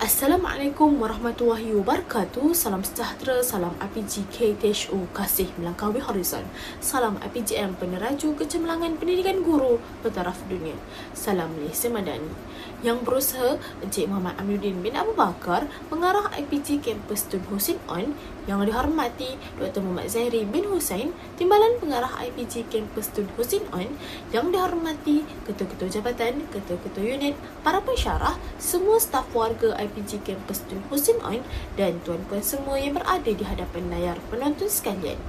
Assalamualaikum warahmatullahi wabarakatuh. Salam sejahtera, salam RPG KTHU, kasih melangkaui horizon. Salam IPGM, peneraju kecemerlangan pendidikan guru bertaraf dunia. Salam Malaysia Madani. Yang berusaha Encik Muhammad Aminuddin bin Abu Bakar, pengarah IPG Kampus Tun Hussein On. Yang dihormati Dr. Muhammad Zahiri bin Hussein, Timbalan Pengarah IPG Kampus Tun Hussein On. Yang dihormati Ketua-Ketua Jabatan, Ketua-Ketua Unit, para pensyarah, semua staf warga IPG Kampus Tun Hussein On dan tuan-puan semua yang berada di hadapan layar penonton sekalian.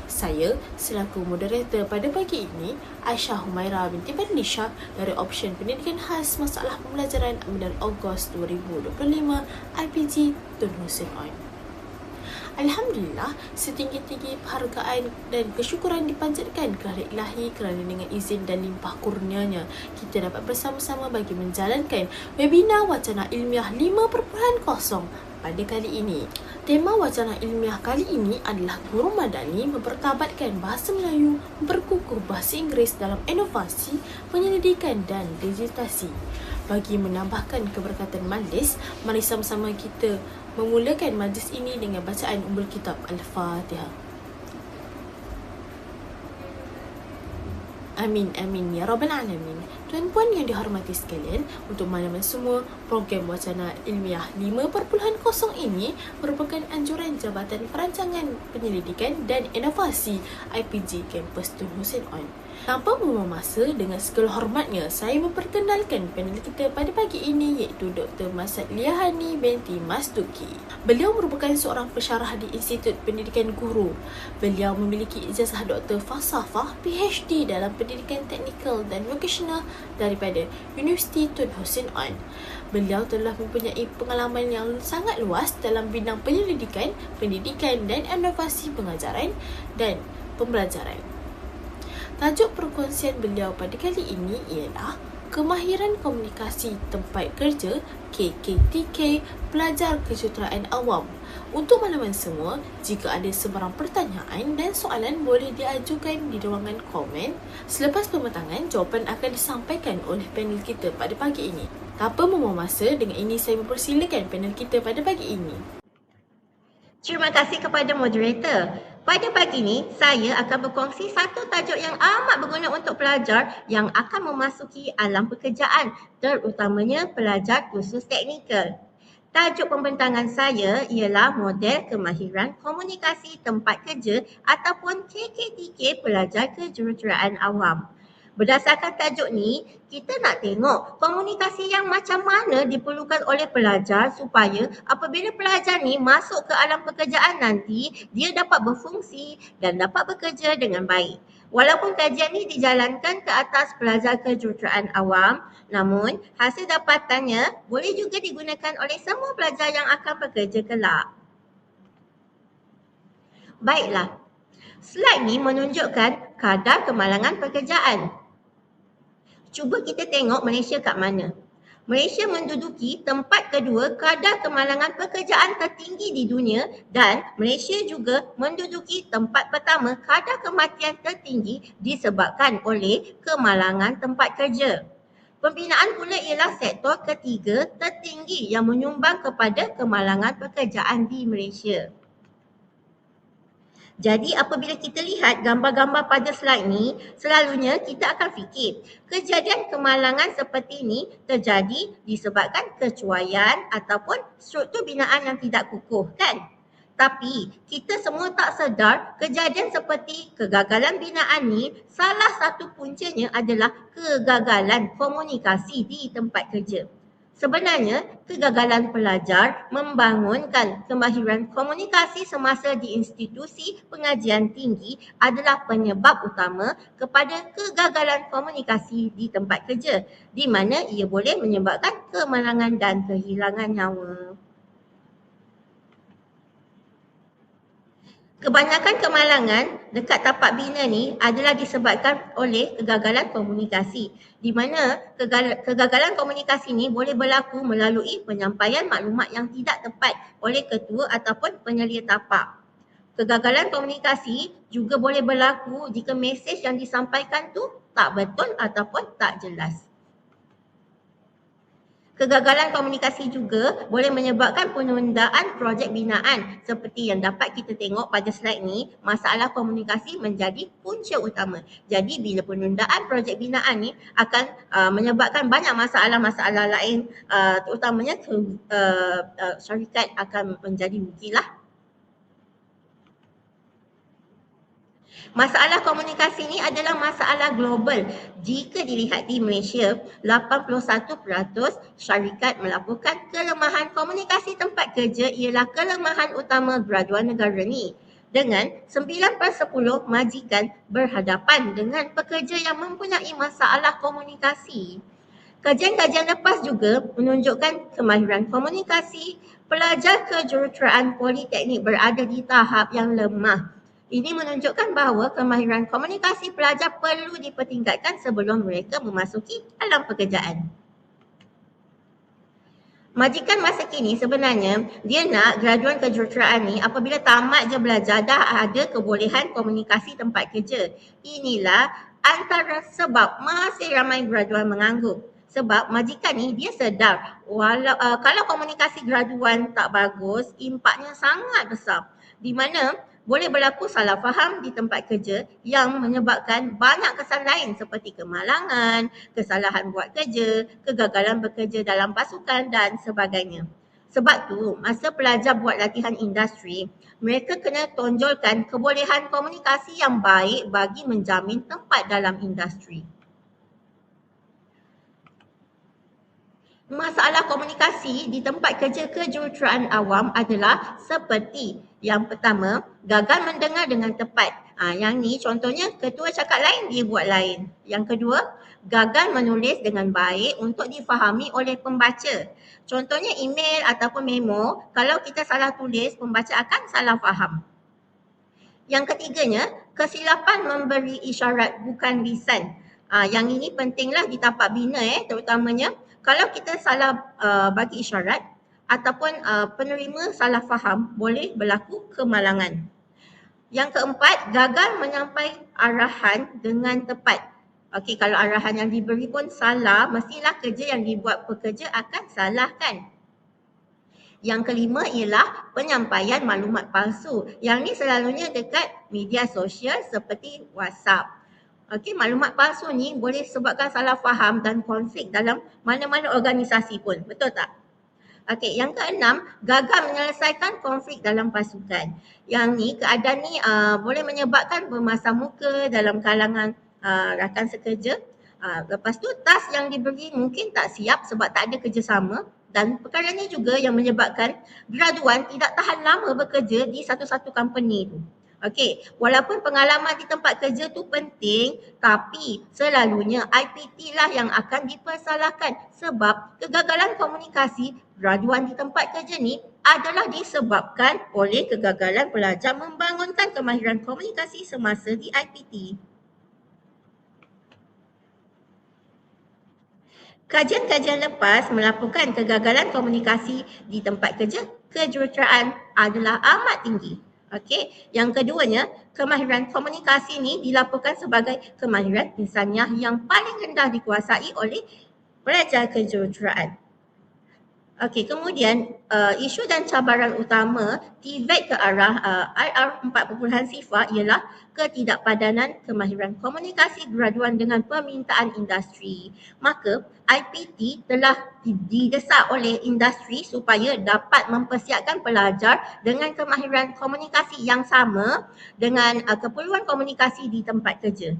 Saya selaku moderator pada pagi ini, Aisyah Humaira binti Fadlisha dari Option Pendidikan Khas Masalah Pembelajaran Amdan Ogos 2025 IPG Tun Hussein On. Alhamdulillah, setinggi-tinggi penghargaan dan kesyukuran dipanjatkan kepada Ilahi kerana dengan izin dan limpah kurnianya, kita dapat bersama-sama bagi menjalankan webinar Wacana Ilmiah 5.0 pada kali ini. Tema wacana ilmiah kali ini adalah Guru Madani mempertabatkan bahasa Melayu, memperkukuh bahasa Inggeris dalam inovasi, penyelidikan dan digitasi. Bagi menambahkan keberkatan majlis, mari sama-sama kita memulakan majlis ini dengan bacaan ummul kitab Al-Fatihah. Amin, amin, ya Rabbal Alamin. Tuan-puan yang dihormati sekalian, untuk makluman semua, program Wacana Ilmiah 5.0 ini merupakan anjuran Jabatan Perancangan Penyelidikan dan Inovasi IPG Kampus Tun Hussein On. Tanpa membuang masa, dengan segala hormatnya, saya memperkenalkan panel kita pada pagi ini iaitu Dr. Masad Liahani binti Masduki. Beliau merupakan seorang pensyarah di Institut Pendidikan Guru. Beliau memiliki ijazah Dr. Falsafah PhD dalam Pendidikan Teknikal dan Vocational daripada Universiti Tun Hussein On. Beliau telah mempunyai pengalaman yang sangat luas dalam bidang penyelidikan, pendidikan dan inovasi pengajaran dan pembelajaran. Tajuk perkongsian beliau pada kali ini ialah Kemahiran Komunikasi Tempat Kerja KKTK Pelajar Kejuruteraan Awam. Untuk makluman semua, jika ada sebarang pertanyaan dan soalan boleh diajukan di ruangan komen. Selepas pematangan, jawapan akan disampaikan oleh panel kita pada pagi ini. Tanpa membuang masa, dengan ini saya mempersilakan panel kita pada pagi ini. Terima kasih kepada moderator. Pada pagi ini, saya akan berkongsi satu tajuk yang amat berguna untuk pelajar yang akan memasuki alam pekerjaan, terutamanya pelajar kursus teknikal. Tajuk pembentangan saya ialah Model Kemahiran Komunikasi Tempat Kerja ataupun KKTK Pelajar Kejuruteraan Awam. Berdasarkan tajuk ni, kita nak tengok komunikasi yang macam mana diperlukan oleh pelajar supaya apabila pelajar ni masuk ke alam pekerjaan nanti, dia dapat berfungsi dan dapat bekerja dengan baik. Walaupun kajian ni dijalankan ke atas pelajar kejuruteraan awam, namun hasil dapatannya boleh juga digunakan oleh semua pelajar yang akan bekerja kelak. Baiklah, slide ni menunjukkan kadar kemalangan pekerjaan. Cuba kita tengok Malaysia kat mana. Malaysia menduduki tempat kedua kadar kemalangan pekerjaan tertinggi di dunia dan Malaysia juga menduduki tempat pertama kadar kematian tertinggi disebabkan oleh kemalangan tempat kerja. Pembinaan pula ialah sektor ketiga tertinggi yang menyumbang kepada kemalangan pekerjaan di Malaysia. Jadi apabila kita lihat gambar-gambar pada slide ni, selalunya kita akan fikir kejadian kemalangan seperti ini terjadi disebabkan kecuaian ataupun struktur binaan yang tidak kukuh, kan? Tapi kita semua tak sedar kejadian seperti kegagalan binaan ni salah satu puncanya adalah kegagalan komunikasi di tempat kerja. Sebenarnya, kegagalan pelajar membangunkan kemahiran komunikasi semasa di institusi pengajian tinggi adalah penyebab utama kepada kegagalan komunikasi di tempat kerja, di mana ia boleh menyebabkan kemalangan dan kehilangan nyawa. Kebanyakan kemalangan dekat tapak bina ni adalah disebabkan oleh kegagalan komunikasi, di mana kegagalan komunikasi ni boleh berlaku melalui penyampaian maklumat yang tidak tepat oleh ketua ataupun penyelia tapak. Kegagalan komunikasi juga boleh berlaku jika mesej yang disampaikan tu tak betul ataupun tak jelas. Kegagalan komunikasi juga boleh menyebabkan penundaan projek binaan. Seperti yang dapat kita tengok pada slide ni, masalah komunikasi menjadi punca utama. Jadi bila penundaan projek binaan ni akan menyebabkan banyak masalah-masalah lain, terutamanya syarikat akan menjadi rugilah. Masalah komunikasi ini adalah masalah global. Jika dilihat di Malaysia, 81% syarikat melaporkan kelemahan komunikasi tempat kerja ialah kelemahan utama graduan negara ni. Dengan 9/10 majikan berhadapan dengan pekerja yang mempunyai masalah komunikasi. Kajian-kajian lepas juga menunjukkan kemahiran komunikasi pelajar kejuruteraan politeknik berada di tahap yang lemah. Ini menunjukkan bahawa kemahiran komunikasi pelajar perlu dipertingkatkan sebelum mereka memasuki alam pekerjaan. Majikan masa kini sebenarnya dia nak graduan kejuruteraan ni apabila tamat je belajar dah ada kebolehan komunikasi tempat kerja. Inilah antara sebab masih ramai graduan menganggur. Sebab majikan ni dia sedar kalau komunikasi graduan tak bagus, impaknya sangat besar. Di mana boleh berlaku salah faham di tempat kerja yang menyebabkan banyak kesan lain seperti kemalangan, kesalahan buat kerja, kegagalan bekerja dalam pasukan dan sebagainya. Sebab tu, masa pelajar buat latihan industri, mereka kena tonjolkan kebolehan komunikasi yang baik bagi menjamin tempat dalam industri. Masalah komunikasi di tempat kerja kejuruteraan awam adalah seperti yang pertama, gagal mendengar dengan tepat. Yang ni contohnya ketua cakap lain, dia buat lain. Yang kedua, gagal menulis dengan baik untuk difahami oleh pembaca. Contohnya email ataupun memo, kalau kita salah tulis, pembaca akan salah faham. Yang ketiganya, kesilapan memberi isyarat bukan lisan. Yang ini pentinglah di tapak bina terutamanya. Kalau kita salah bagi isyarat ataupun penerima salah faham, boleh berlaku kemalangan. Yang keempat, gagal menyampaikan arahan dengan tepat. Okey, kalau arahan yang diberi pun salah, mestilah kerja yang dibuat pekerja akan salah kan? Yang kelima ialah penyampaian maklumat palsu. Yang ni selalunya dekat media sosial seperti WhatsApp. Okey, maklumat palsu ni boleh sebabkan salah faham dan konflik dalam mana-mana organisasi pun. Betul tak? Okey, yang keenam, gagal menyelesaikan konflik dalam pasukan. Yang ni, keadaan ni boleh menyebabkan bermasam muka dalam kalangan rakan sekerja. Lepas tu, task yang diberi mungkin tak siap sebab tak ada kerjasama. Dan perkara ni juga yang menyebabkan graduan tidak tahan lama bekerja di satu-satu company tu. Okey, walaupun pengalaman di tempat kerja tu penting, tapi selalunya IPT lah yang akan dipersalahkan sebab kegagalan komunikasi graduan di tempat kerja ni adalah disebabkan oleh kegagalan pelajar membangunkan kemahiran komunikasi semasa di IPT. Kajian-kajian lepas melaporkan kegagalan komunikasi di tempat kerja kejuruteraan adalah amat tinggi. Okey, yang keduanya, kemahiran komunikasi ni dilaporkan sebagai kemahiran insaniah yang paling rendah dikuasai oleh pelajar kejuruteraan. Okey, kemudian isu dan cabaran utama TVET ke arah IR 4.0 ialah ketidakpadanan kemahiran komunikasi graduan dengan permintaan industri. Maka IPT telah didesak oleh industri supaya dapat mempersiapkan pelajar dengan kemahiran komunikasi yang sama dengan keperluan komunikasi di tempat kerja.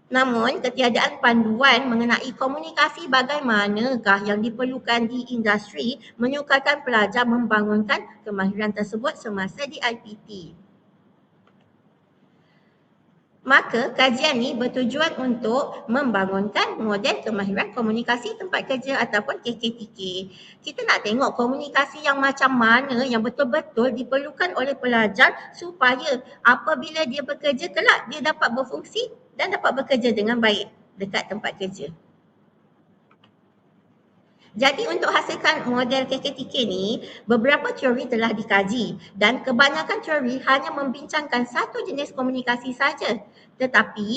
Namun, ketiadaan panduan mengenai komunikasi bagaimanakah yang diperlukan di industri menyukarkan pelajar membangunkan kemahiran tersebut semasa di IPT. Maka, kajian ni bertujuan untuk membangunkan model kemahiran komunikasi tempat kerja ataupun KKTK. Kita nak tengok komunikasi yang macam mana yang betul-betul diperlukan oleh pelajar supaya apabila dia bekerja kelak dia dapat berfungsi dan dapat bekerja dengan baik dekat tempat kerja. Jadi untuk hasilkan model KKTK ni, beberapa teori telah dikaji dan kebanyakan teori hanya membincangkan satu jenis komunikasi saja. Tetapi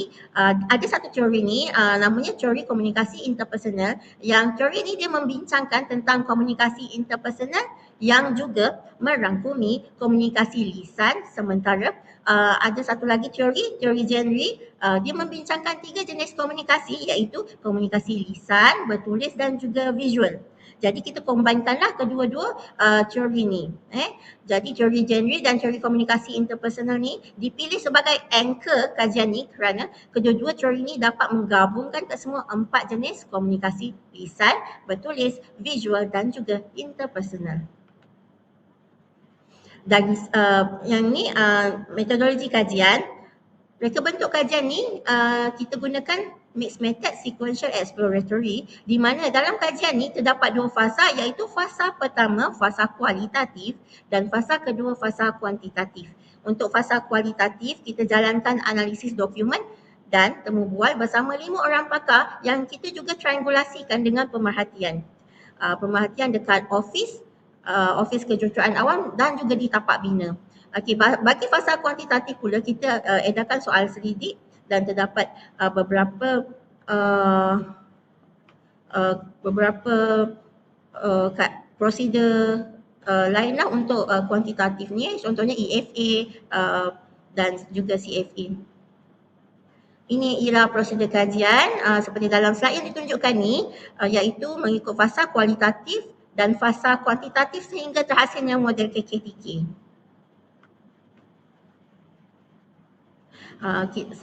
ada satu teori ni namanya teori komunikasi interpersonal, yang teori ni dia membincangkan tentang komunikasi interpersonal yang juga merangkumi komunikasi lisan, sementara ada satu lagi teori genre, dia membincangkan 3 jenis komunikasi, iaitu komunikasi lisan, bertulis dan juga visual. Jadi kita combinekanlah kedua-dua teori ni. Jadi teori genre dan teori komunikasi interpersonal ni dipilih sebagai anchor kajian ni kerana kedua-dua teori ni dapat menggabungkan kesemua 4 jenis komunikasi lisan, bertulis, visual dan juga interpersonal. Dan yang ni metodologi kajian. Reka bentuk kajian ni kita gunakan mixed method sequential exploratory, di mana dalam kajian ni terdapat 2 fasa, iaitu fasa pertama fasa kualitatif dan fasa kedua fasa kuantitatif. Untuk fasa kualitatif kita jalankan analisis dokumen dan temu bual bersama 5 orang pakar yang kita juga triangulasikan dengan pemerhatian. Pemerhatian dekat ofis kejuruteraan awam dan juga di tapak bina. Okey, bagi fasa kuantitatif pula kita edarkan soal selidik dan terdapat beberapa prosedur lainlah untuk kuantitatif ni, contohnya EFA dan juga CFA. Ini ialah prosedur kajian seperti dalam slide yang ditunjukkan ni, iaitu mengikut fasa kualitatif dan fasa kuantitatif sehingga terhasilnya model KKTK.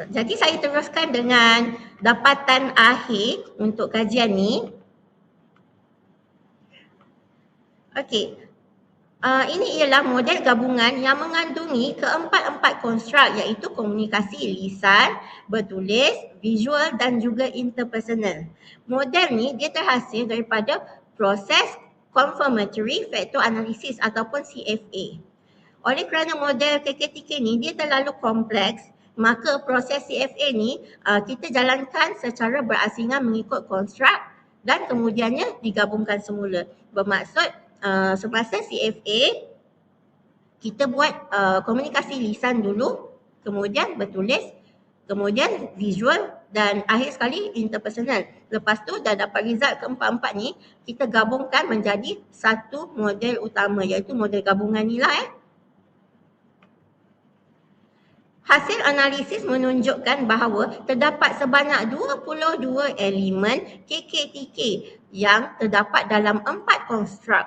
Jadi saya teruskan dengan dapatan akhir untuk kajian ni. Okey, ini ialah model gabungan yang mengandungi keempat-empat konstruk, iaitu komunikasi lisan, bertulis, visual dan juga interpersonal. Model ni dia terhasil daripada proses confirmatory factor analysis ataupun CFA. Oleh kerana model KKTK ni dia terlalu kompleks, maka proses CFA ni kita jalankan secara berasingan mengikut konstruk dan kemudiannya digabungkan semula. Bermaksud semasa CFA kita buat komunikasi lisan dulu, kemudian bertulis, kemudian visual dan akhir sekali interpersonal. Lepas tu dah dapat result keempat-empat ni, kita gabungkan menjadi satu model utama, iaitu model gabungan ni lah. Hasil analisis menunjukkan bahawa terdapat sebanyak 22 elemen KKTK yang terdapat dalam 4 konstruk.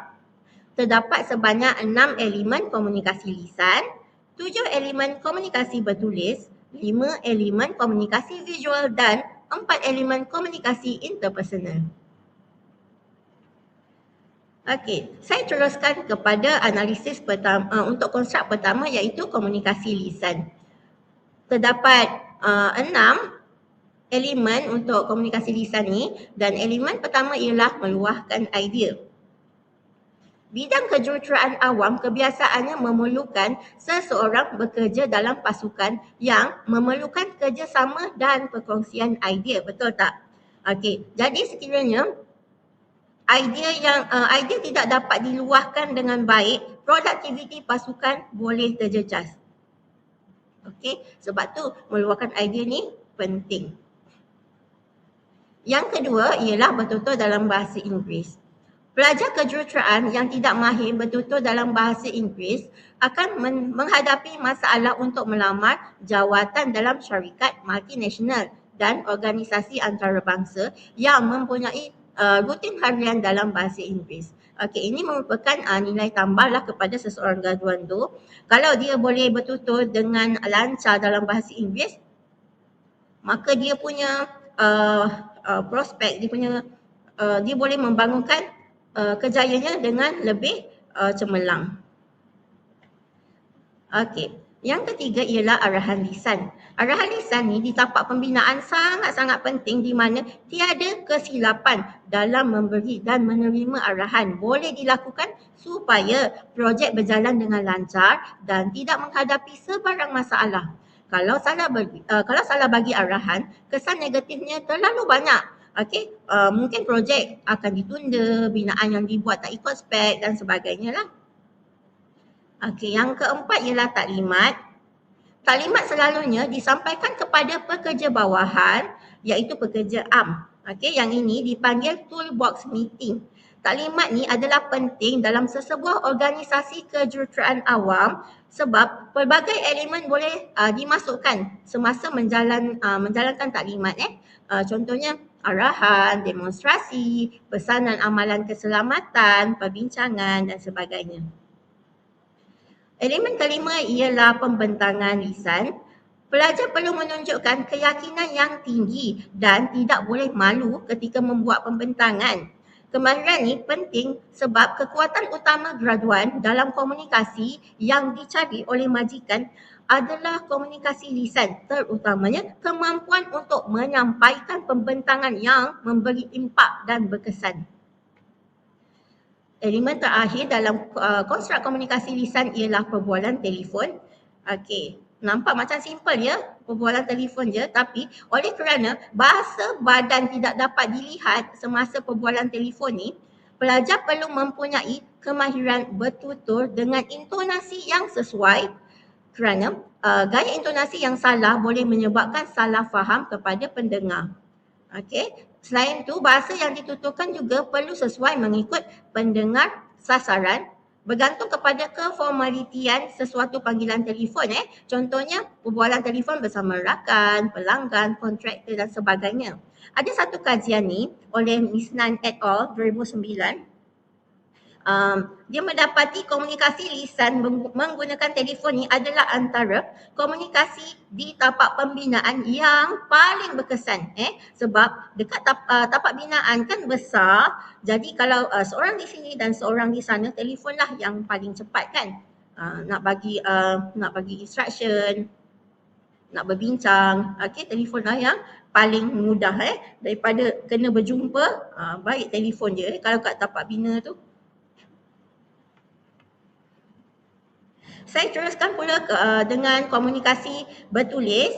Terdapat sebanyak 6 elemen komunikasi lisan, 7 elemen komunikasi bertulis, 5 elemen komunikasi visual dan 4 elemen komunikasi interpersonal. Okey, saya teruskan kepada analisis pertama untuk konstruk pertama, iaitu komunikasi lisan. Terdapat 6 elemen untuk komunikasi lisan ni, dan elemen pertama ialah meluahkan idea. Bidang kejuruteraan awam kebiasaannya memerlukan seseorang bekerja dalam pasukan yang memerlukan kerjasama dan perkongsian idea, betul tak? Okey, jadi sekiranya idea tidak dapat diluahkan dengan baik, produktiviti pasukan boleh terjejas. Okey, sebab tu meluahkan idea ni penting. Yang kedua ialah bertutur dalam bahasa Inggeris. Pelajar kejuruteraan yang tidak mahir bertutur dalam bahasa Inggeris akan menghadapi masalah untuk melamar jawatan dalam syarikat multinasional dan organisasi antarabangsa yang mempunyai rutin harian dalam bahasa Inggeris. Okey, ini merupakan nilai tambahlah kepada seseorang graduan tu. Kalau dia boleh bertutur dengan lancar dalam bahasa Inggeris, maka dia punya prospek, dia boleh membangunkan kejayaannya dengan lebih cemerlang. Okey, yang ketiga ialah arahan lisan. Arahan lisan ni di tapak pembinaan sangat-sangat penting, di mana tiada kesilapan dalam memberi dan menerima arahan boleh dilakukan supaya projek berjalan dengan lancar dan tidak menghadapi sebarang masalah. Kalau salah bagi arahan, kesan negatifnya terlalu banyak. Okey, mungkin projek akan ditunda, binaan yang dibuat tak ikut spek dan sebagainya lah. Okey, yang keempat ialah taklimat. Taklimat selalunya disampaikan kepada pekerja bawahan iaitu pekerja am. Okey, yang ini dipanggil toolbox meeting. Taklimat ni adalah penting dalam sesebuah organisasi kejuruteraan awam sebab pelbagai elemen boleh dimasukkan semasa menjalankan taklimat. Contohnya arahan, demonstrasi, pesanan amalan keselamatan, perbincangan dan sebagainya. Elemen kelima ialah pembentangan lisan. Pelajar perlu menunjukkan keyakinan yang tinggi dan tidak boleh malu ketika membuat pembentangan. Kemahiran ni penting sebab kekuatan utama graduan dalam komunikasi yang dicari oleh majikan adalah komunikasi lisan, terutamanya kemampuan untuk menyampaikan pembentangan yang memberi impak dan berkesan. Elemen terakhir dalam konstruk komunikasi lisan ialah perbualan telefon. Okey, nampak macam simple ya, perbualan telefon je, tapi oleh kerana bahasa badan tidak dapat dilihat semasa perbualan telefon ni, pelajar perlu mempunyai kemahiran bertutur dengan intonasi yang sesuai kerana gaya intonasi yang salah boleh menyebabkan salah faham kepada pendengar. Okey, selain itu bahasa yang dituturkan juga perlu sesuai mengikut pendengar sasaran bergantung kepada keformalitian sesuatu panggilan telefon. Contohnya perbualan telefon bersama rakan, pelanggan, kontraktor dan sebagainya. Ada satu kajian ni oleh Miss Nan et al. 2009. Dia mendapati komunikasi lisan menggunakan telefon ni adalah antara komunikasi di tapak pembinaan yang paling berkesan. Sebab dekat tapak binaan kan besar, jadi kalau seorang di sini dan seorang di sana, telefonlah yang paling cepat kan. Nak bagi instruction, nak berbincang, telefonlah yang paling mudah daripada kena berjumpa, baik telefon je kalau kat tapak bina tu. Saya teruskan pula dengan komunikasi bertulis.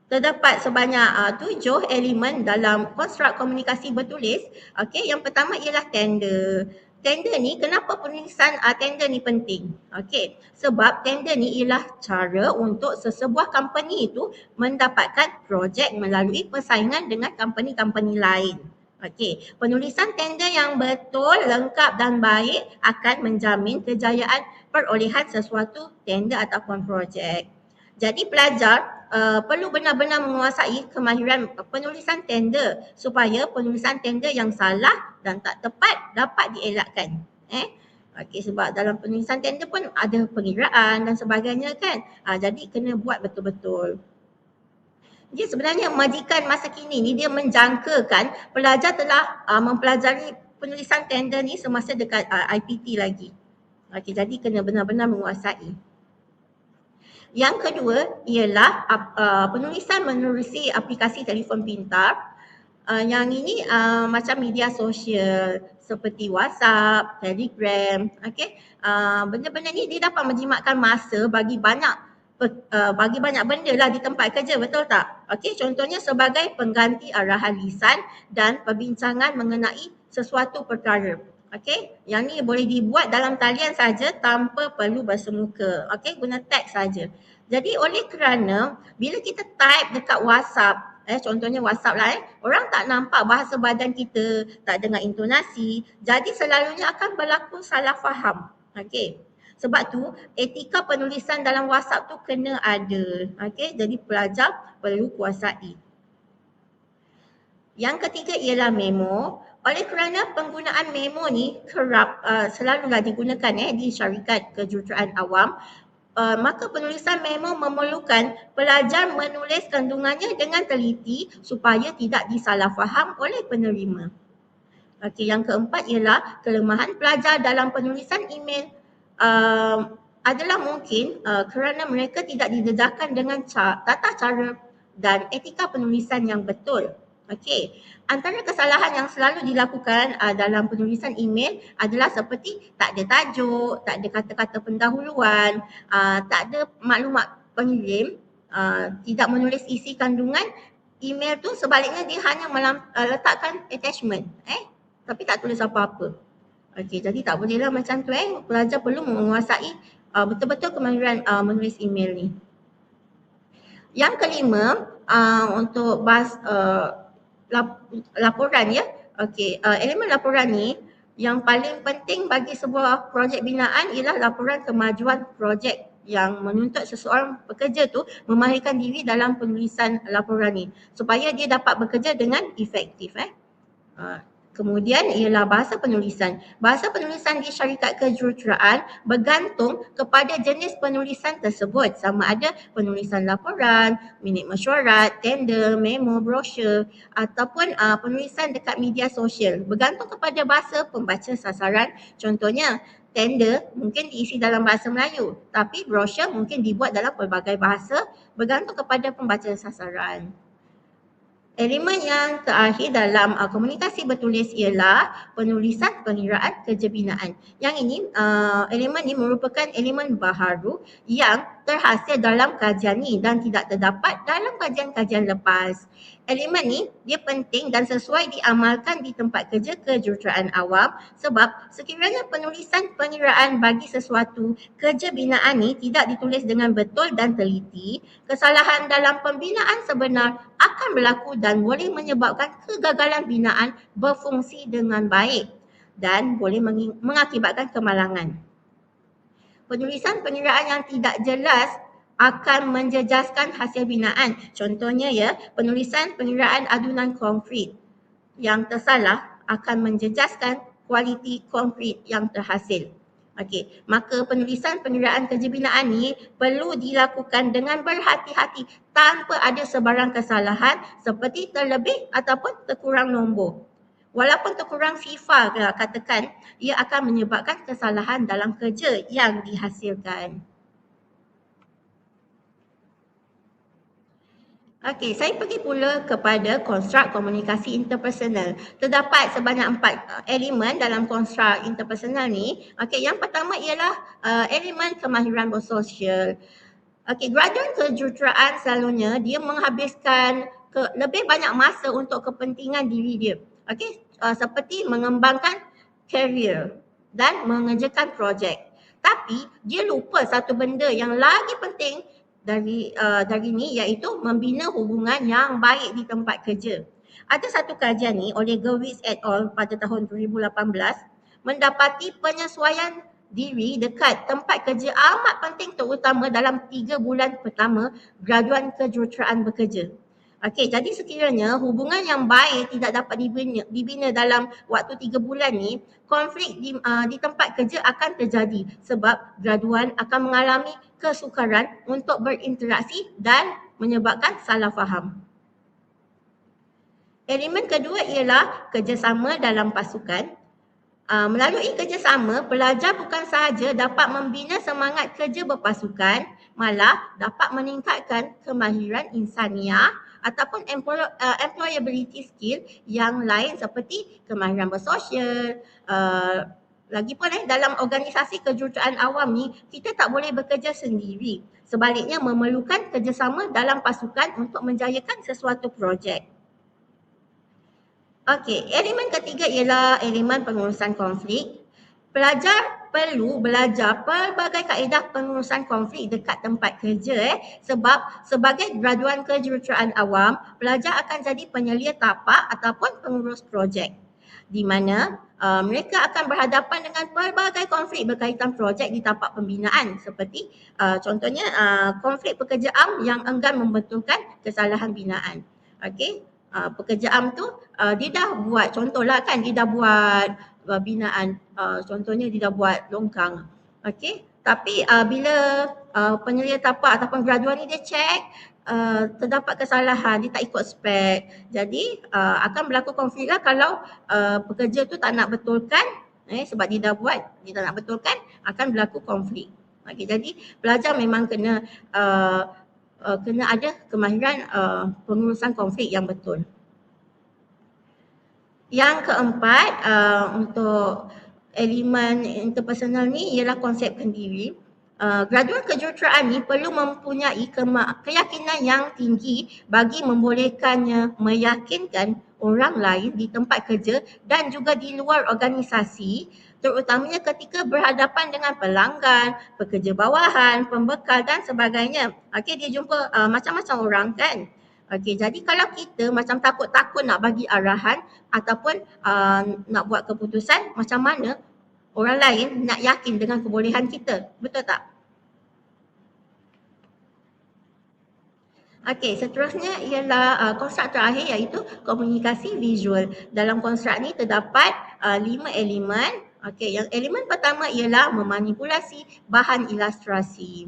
Terdapat sebanyak 7 elemen dalam konstruk komunikasi bertulis. Okey, yang pertama ialah tender. Tender ni, kenapa penulisan tender ni penting? Okey, sebab tender ni ialah cara untuk sesebuah company itu mendapatkan projek melalui persaingan dengan company-company lain. Okey, penulisan tender yang betul, lengkap dan baik akan menjamin kejayaan perolehan sesuatu tender ataupun projek. Jadi pelajar perlu benar-benar menguasai kemahiran penulisan tender supaya penulisan tender yang salah dan tak tepat dapat dielakkan. Okey, sebab dalam penulisan tender pun ada pengiraan dan sebagainya kan. Jadi kena buat betul-betul. Jadi sebenarnya majikan masa kini ni dia menjangkakan pelajar telah mempelajari penulisan tender ni semasa dekat IPT lagi. Okey, jadi kena benar-benar menguasai. Yang kedua ialah penulisan menerusi aplikasi telefon pintar. Yang ini macam media sosial seperti WhatsApp, Telegram. Okey, benda-benda ni dia dapat menjimatkan masa bagi banyak benda lah di tempat kerja, betul tak? Okey, contohnya sebagai pengganti arahan lisan dan perbincangan mengenai sesuatu perkara. Okey, yang ni boleh dibuat dalam talian saja tanpa perlu bersemuka. Okey, guna teks saja. Jadi oleh kerana bila kita type dekat WhatsApp, contohnya WhatsApp lah, orang tak nampak bahasa badan kita, tak dengar intonasi, jadi selalunya akan berlaku salah faham. Okey, sebab tu etika penulisan dalam WhatsApp tu kena ada. Okey, jadi pelajar perlu kuasai. Yang ketiga ialah memo. Oleh kerana penggunaan memo ni kerap selalulah digunakan di syarikat kejuruteraan awam, maka penulisan memo memerlukan pelajar menulis kandungannya dengan teliti supaya tidak disalahfaham oleh penerima. Okey, yang keempat ialah kelemahan pelajar dalam penulisan email adalah mungkin kerana mereka tidak didedahkan dengan tata cara dan etika penulisan yang betul. Okey, antara kesalahan yang selalu dilakukan dalam penulisan email adalah seperti tak ada tajuk, tak ada kata-kata pendahuluan, tak ada maklumat pengirim, tidak menulis isi kandungan email tu sebaliknya dia hanya letakkan attachment, tapi tak tulis apa-apa. Okey, jadi tak bolehlah macam tu. Pelajar perlu menguasai betul-betul kemahiran menulis email ni. Yang kelima, untuk laporan ya. Okey, elemen laporan ni yang paling penting bagi sebuah projek binaan ialah laporan kemajuan projek yang menuntut seseorang pekerja tu memahirkan diri dalam penulisan laporan ni supaya dia dapat bekerja dengan efektif. Kemudian ialah bahasa penulisan. Bahasa penulisan di syarikat kejuruteraan bergantung kepada jenis penulisan tersebut, sama ada penulisan laporan, minit mesyuarat, tender, memo, brosur ataupun penulisan dekat media sosial. Bergantung kepada bahasa pembaca sasaran. Contohnya, tender mungkin diisi dalam bahasa Melayu, tapi brosur mungkin dibuat dalam pelbagai bahasa bergantung kepada pembaca sasaran. Elemen yang terakhir dalam komunikasi bertulis ialah penulisan pengiraan kerja binaan. Yang ini, elemen ini merupakan elemen baharu yang terhasil dalam kajian ni dan tidak terdapat dalam kajian-kajian lepas. Elemen ni dia penting dan sesuai diamalkan di tempat kerja kejuruteraan awam sebab sekiranya penulisan pengiraan bagi sesuatu kerja binaan ni tidak ditulis dengan betul dan teliti, kesalahan dalam pembinaan sebenar akan berlaku dan boleh menyebabkan kegagalan binaan berfungsi dengan baik dan boleh mengakibatkan kemalangan. Penulisan pengiraan yang tidak jelas akan menjejaskan hasil binaan. Contohnya ya, penulisan pengiraan adunan konkrit yang tersalah akan menjejaskan kualiti konkrit yang terhasil. Okey, maka penulisan pengiraan kerja binaan ni perlu dilakukan dengan berhati-hati tanpa ada sebarang kesalahan seperti terlebih ataupun terkurang nombor. Walaupun terkurang sifar katakan, ia akan menyebabkan kesalahan dalam kerja yang dihasilkan. Okey, saya pergi pula kepada konstruk komunikasi interpersonal. Terdapat sebanyak 4 elemen dalam konstruk interpersonal ni. Okey, yang pertama ialah elemen kemahiran bersosial. Okey, graduan kejuruteraan selalunya dia menghabiskan lebih banyak masa untuk kepentingan diri dia. Okey, seperti mengembangkan career dan mengerjakan projek. Tapi dia lupa satu benda yang lagi penting dari ni, iaitu membina hubungan yang baik di tempat kerja. Ada satu kajian ni oleh Gerwitz et al. Pada tahun 2018 mendapati penyesuaian diri dekat tempat kerja amat penting terutama dalam 3 bulan pertama graduan kejuruteraan bekerja. Okey, jadi sekiranya hubungan yang baik tidak dapat dibina dalam waktu 3 bulan ni, konflik di tempat kerja akan terjadi sebab graduan akan mengalami kesukaran untuk berinteraksi dan menyebabkan salah faham. Elemen kedua ialah kerjasama dalam pasukan. Melalui kerjasama, pelajar bukan sahaja dapat membina semangat kerja berpasukan, malah dapat meningkatkan kemahiran insaniah ataupun employability skill yang lain seperti kemahiran bersosial. Lagipun dalam organisasi kejuruteraan awam ni, kita tak boleh bekerja sendiri. Sebaliknya memerlukan kerjasama dalam pasukan untuk menjayakan sesuatu projek. Okey, elemen ketiga ialah elemen pengurusan konflik. Pelajar perlu belajar pelbagai kaedah pengurusan konflik dekat tempat kerja sebab sebagai graduan kejuruteraan awam, pelajar akan jadi penyelia tapak ataupun pengurus projek di mana mereka akan berhadapan dengan pelbagai konflik berkaitan projek di tapak pembinaan seperti contohnya konflik pekerja am yang enggan membetulkan kesalahan binaan. Okey, pekerja am tu dia dah buat, contohlah kan, dia dah buat binaan, contohnya dia dah buat longkang. Okey, tapi bila penyelia tapak ataupun graduan ni dia cek terdapat kesalahan, dia tak ikut spek. Jadi akan berlaku konflik lah kalau pekerja tu tak nak betulkan sebab dia dah buat, dia tak nak betulkan, akan berlaku konflik. Okay, jadi pelajar memang kena ada kemahiran pengurusan konflik yang betul. Yang keempat, untuk elemen interpersonal ni ialah konsep pendiri. graduan kejuruteraan ni perlu mempunyai keyakinan yang tinggi bagi membolehkannya meyakinkan orang lain di tempat kerja dan juga di luar organisasi, terutamanya ketika berhadapan dengan pelanggan, pekerja bawahan, pembekal dan sebagainya. Okey, dia jumpa macam-macam orang kan. Okey, jadi kalau kita macam takut-takut nak bagi arahan ataupun nak buat keputusan, macam mana orang lain nak yakin dengan kebolehan kita? Betul tak? Okey, seterusnya ialah konstruk terakhir iaitu komunikasi visual. Dalam konstruk ni terdapat 5 elemen. Okey, yang elemen pertama ialah memanipulasi bahan ilustrasi.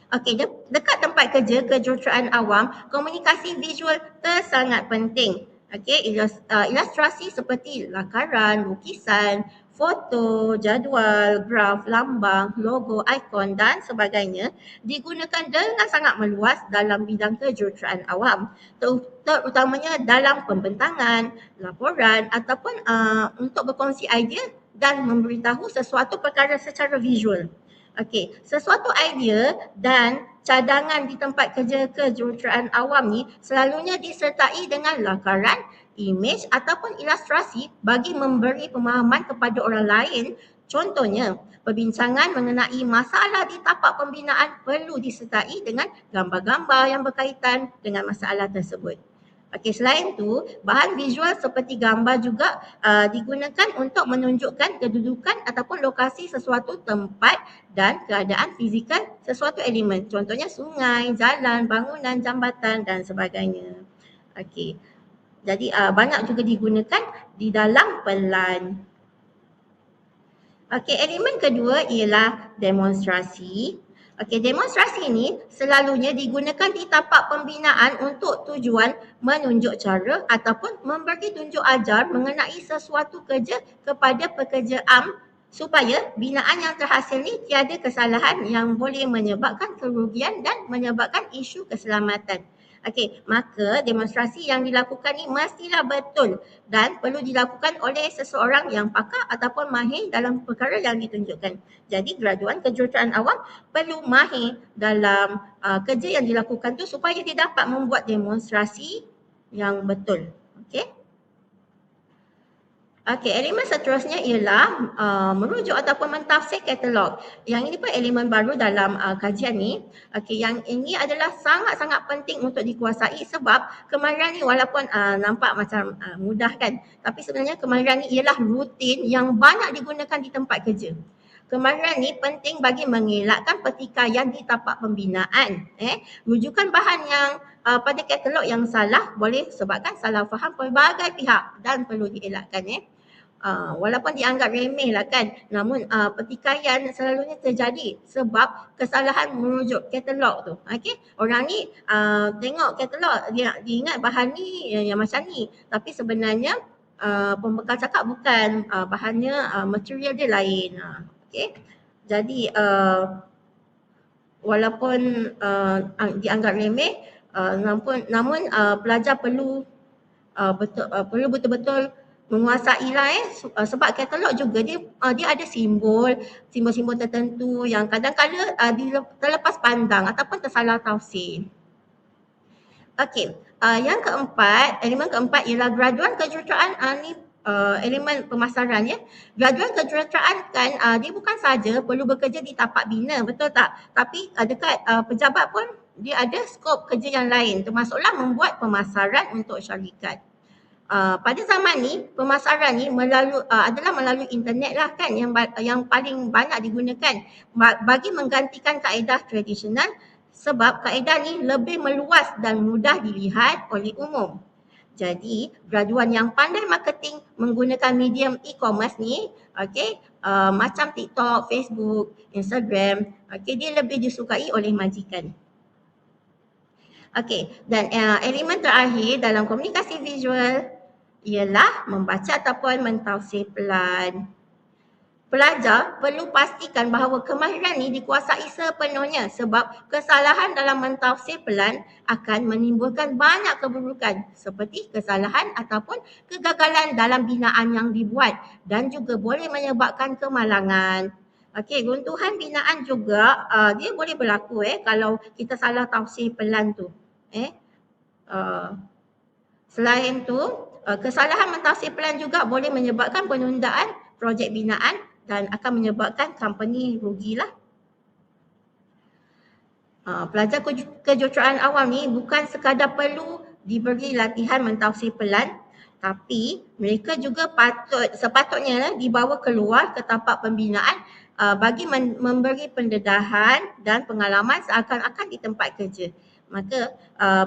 Okey, dekat tempat kerja kejuruteraan awam, komunikasi visual sangat penting. Okey, ilustrasi seperti lakaran, lukisan, foto, jadual, graf, lambang, logo, ikon dan sebagainya digunakan dengan sangat meluas dalam bidang kejuruteraan awam, terutamanya dalam pembentangan, laporan ataupun untuk berkongsi idea dan memberitahu sesuatu perkara secara visual. Okey, sesuatu idea dan cadangan di tempat kerja kejuruteraan awam ni selalunya disertai dengan lakaran, imej ataupun ilustrasi bagi memberi pemahaman kepada orang lain. Contohnya, perbincangan mengenai masalah di tapak pembinaan perlu disertai dengan gambar-gambar yang berkaitan dengan masalah tersebut. Okey, selain tu, bahan visual seperti gambar juga digunakan untuk menunjukkan kedudukan ataupun lokasi sesuatu tempat dan keadaan fizikal sesuatu elemen. Contohnya sungai, jalan, bangunan, jambatan dan sebagainya. Okey. Jadi banyak juga digunakan di dalam pelan. Okey, elemen kedua ialah demonstrasi. Okey, demonstrasi ini selalunya digunakan di tapak pembinaan untuk tujuan menunjuk cara ataupun memberi tunjuk ajar mengenai sesuatu kerja kepada pekerja am supaya binaan yang terhasil ni tiada kesalahan yang boleh menyebabkan kerugian dan menyebabkan isu keselamatan. Okey, maka demonstrasi yang dilakukan ni mestilah betul dan perlu dilakukan oleh seseorang yang pakar ataupun mahir dalam perkara yang ditunjukkan. Jadi graduan kejuruteraan awam perlu mahir dalam kerja yang dilakukan tu supaya dia dapat membuat demonstrasi yang betul. Okey. Okey, elemen seterusnya ialah merujuk ataupun mentafsir katalog. Yang ini pun elemen baru dalam kajian ni. Okey, yang ini adalah sangat-sangat penting untuk dikuasai sebab kemahiran ni walaupun nampak macam mudah kan, tapi sebenarnya kemahiran ni ialah rutin yang banyak digunakan di tempat kerja. Kemahiran ni penting bagi mengelakkan pertikaian di tapak pembinaan. Rujukan bahan yang pada katalog yang salah boleh sebabkan salah faham pelbagai pihak dan perlu dielakkan. Walaupun dianggap remeh lah kan, namun pertikaian selalunya terjadi sebab kesalahan merujuk katalog tu. Okey, orang ni tengok katalog, dia ingat bahan ni yang macam ni, tapi sebenarnya pembekal cakap bukan, bahannya material dia lain. Okey, jadi walaupun dianggap remeh, namun pelajar perlu betul-betul menguasai lah sebab katalog juga dia ada simbol-simbol tertentu yang kadang-kadang terlepas pandang ataupun tersalah tafsir. Okey, yang keempat, elemen keempat ialah graduan kejuruteraan ni elemen pemasaran ya. Graduan kejuruteraan kan dia bukan saja perlu bekerja di tapak bina, betul tak? Tapi dekat pejabat pun dia ada skop kerja yang lain, termasuklah membuat pemasaran untuk syarikat. Pada zaman ni pemasaran ni adalah melalui internet lah kan yang paling banyak digunakan bagi menggantikan kaedah tradisional sebab kaedah ni lebih meluas dan mudah dilihat oleh umum. Jadi graduan yang pandai marketing menggunakan medium e-commerce ni, okey, macam TikTok, Facebook, Instagram, okey, dia lebih disukai oleh majikan. Okey, dan elemen terakhir dalam komunikasi visual ialah membaca ataupun mentafsir pelan. Pelajar perlu pastikan bahawa kemahiran ni dikuasai sepenuhnya sebab kesalahan dalam mentafsir pelan akan menimbulkan banyak keburukan seperti kesalahan ataupun kegagalan dalam binaan yang dibuat dan juga boleh menyebabkan kemalangan. Okey, runtuhan binaan juga dia boleh berlaku kalau kita salah tafsir pelan tu. Uh, Selain tu, kesalahan mentafsir pelan juga boleh menyebabkan penundaan projek binaan dan akan menyebabkan company rugilah. Pelajar kejuruteraan awam ni bukan sekadar perlu diberi latihan mentafsir pelan, tapi mereka juga sepatutnya dibawa keluar ke tapak pembinaan bagi memberi pendedahan dan pengalaman seakan-akan di tempat kerja. Maka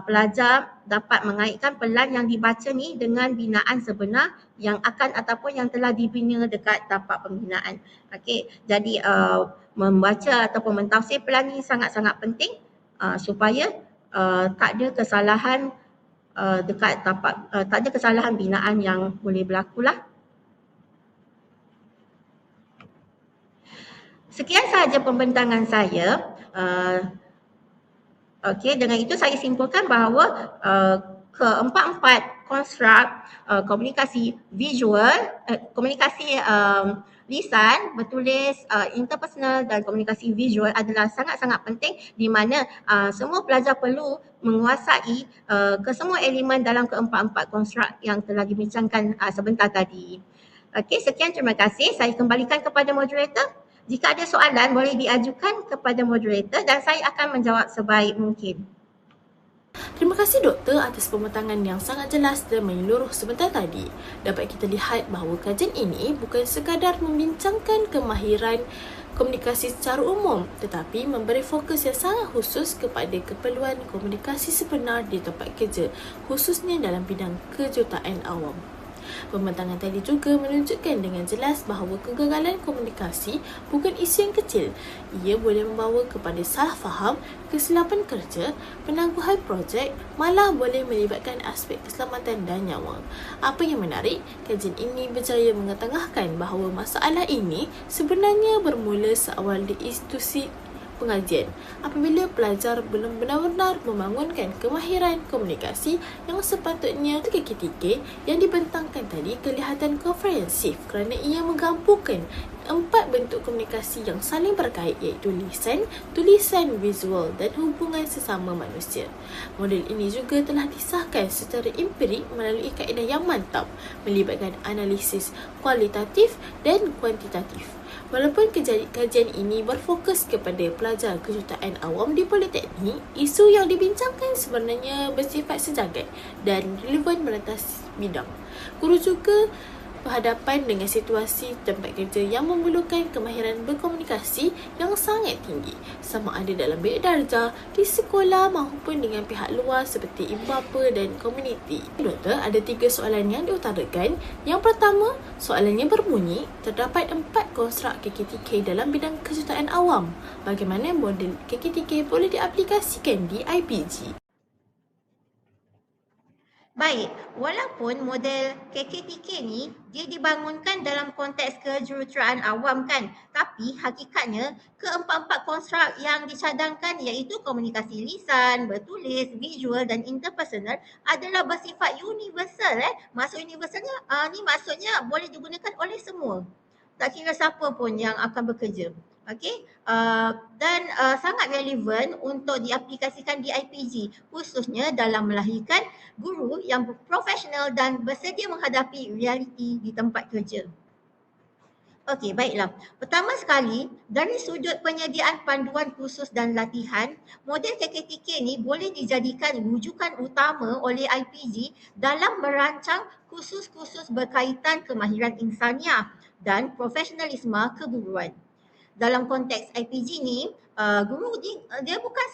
pelajar dapat mengaitkan pelan yang dibaca ni dengan binaan sebenar yang akan ataupun yang telah dibina dekat tapak pembinaan. Okey, jadi membaca ataupun mentafsir pelan ni sangat-sangat penting supaya tak ada kesalahan dekat tapak tak ada kesalahan binaan yang boleh berlaku lah. Sekian sahaja pembentangan saya. Okey, dengan itu saya simpulkan bahawa keempat-empat konstruk komunikasi visual, komunikasi lisan, bertulis, interpersonal dan komunikasi visual adalah sangat-sangat penting di mana semua pelajar perlu menguasai kesemua elemen dalam keempat-empat konstruk yang telah dibincangkan sebentar tadi. Okey, sekian, terima kasih. Saya kembalikan kepada moderator. Jika ada soalan boleh diajukan kepada moderator dan saya akan menjawab sebaik mungkin. Terima kasih doktor atas pematangan yang sangat jelas dan menyeluruh sebentar tadi. Dapat kita lihat bahawa kajian ini bukan sekadar membincangkan kemahiran komunikasi secara umum, tetapi memberi fokus yang sangat khusus kepada keperluan komunikasi sebenar di tempat kerja, khususnya dalam bidang kejuruteraan awam. Pembentangan tadi juga menunjukkan dengan jelas bahawa kegagalan komunikasi bukan isu yang kecil. Ia boleh membawa kepada salah faham, kesilapan kerja, penangguhan projek, malah boleh melibatkan aspek keselamatan dan nyawa. Apa yang menarik, kajian ini berjaya mengetengahkan bahawa masalah ini sebenarnya bermula seawal di institusi pengajian apabila pelajar belum benar-benar membangunkan kemahiran komunikasi yang sepatutnya. KKTK yang dibentangkan tadi kelihatan komprehensif kerana ia menggabungkan 4 bentuk komunikasi yang saling berkait iaitu lisan, tulisan, visual dan hubungan sesama manusia. Model ini juga telah disahkan secara empirik melalui kaedah yang mantap melibatkan analisis kualitatif dan kuantitatif. Walaupun kajian ini berfokus kepada pelajar kejuruteraan awam di Politeknik, isu yang dibincangkan sebenarnya bersifat sejagat dan relevan merentas bidang. Guru juga berhadapan dengan situasi tempat kerja yang memerlukan kemahiran berkomunikasi yang sangat tinggi, sama ada dalam bilik darjah, di sekolah maupun dengan pihak luar seperti ibu bapa dan komuniti. Doktor, ada 3 soalan yang diutarakan. Yang pertama, soalannya berbunyi, terdapat 4 konstruk KKTK dalam bidang kejuruteraan awam. Bagaimana model KKTK boleh diaplikasikan di IPG? Baik, walaupun model KKTK ni dia dibangunkan dalam konteks kejuruteraan awam kan, tapi hakikatnya keempat-empat konstruk yang dicadangkan iaitu komunikasi lisan, bertulis, visual dan interpersonal adalah bersifat universal. Maksud universalnya ni maksudnya boleh digunakan oleh semua. Tak kira siapa pun yang akan bekerja. Okey, dan sangat relevan untuk diaplikasikan di IPG, khususnya dalam melahirkan guru yang profesional dan bersedia menghadapi realiti di tempat kerja. Okey, baiklah. Pertama sekali, dari sudut penyediaan panduan khusus dan latihan, model KKTK ni boleh dijadikan rujukan utama oleh IPG dalam merancang kursus-kursus berkaitan kemahiran insaniah dan profesionalisme keguruan. Dalam konteks IPG ni, guru dia bukan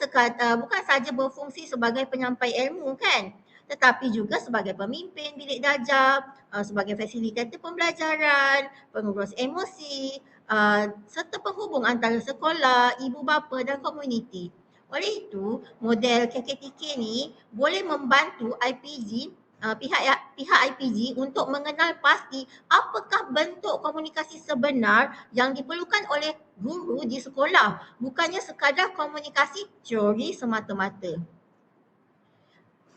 saja berfungsi sebagai penyampai ilmu kan, tetapi juga sebagai pemimpin bilik darjah, sebagai fasilitator pembelajaran, pengurus emosi, serta penghubung antara sekolah, ibu bapa dan komuniti. Oleh itu, model KKTK ni boleh membantu IPG pihak IPG untuk mengenal pasti apakah bentuk komunikasi sebenar yang diperlukan oleh guru di sekolah, bukannya sekadar komunikasi teori semata-mata.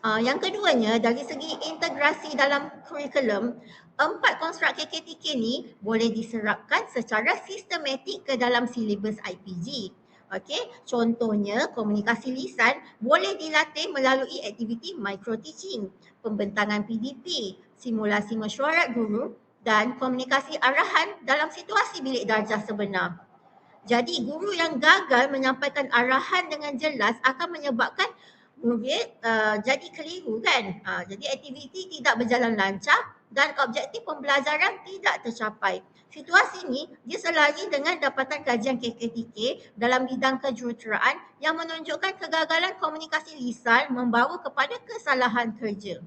Yang keduanya, dari segi integrasi dalam kurikulum, 4 konstruk KKTK ni boleh diserapkan secara sistematik ke dalam silibus IPG. Okey, contohnya komunikasi lisan boleh dilatih melalui aktiviti micro teaching, pembentangan PDP, simulasi mesyuarat guru dan komunikasi arahan dalam situasi bilik darjah sebenar. Jadi guru yang gagal menyampaikan arahan dengan jelas akan menyebabkan murid jadi keliru kan. Jadi aktiviti tidak berjalan lancar dan objektif pembelajaran tidak tercapai. Situasi ini dia selari dengan dapatan kajian KKTK dalam bidang kejuruteraan yang menunjukkan kegagalan komunikasi lisan membawa kepada kesalahan kerja.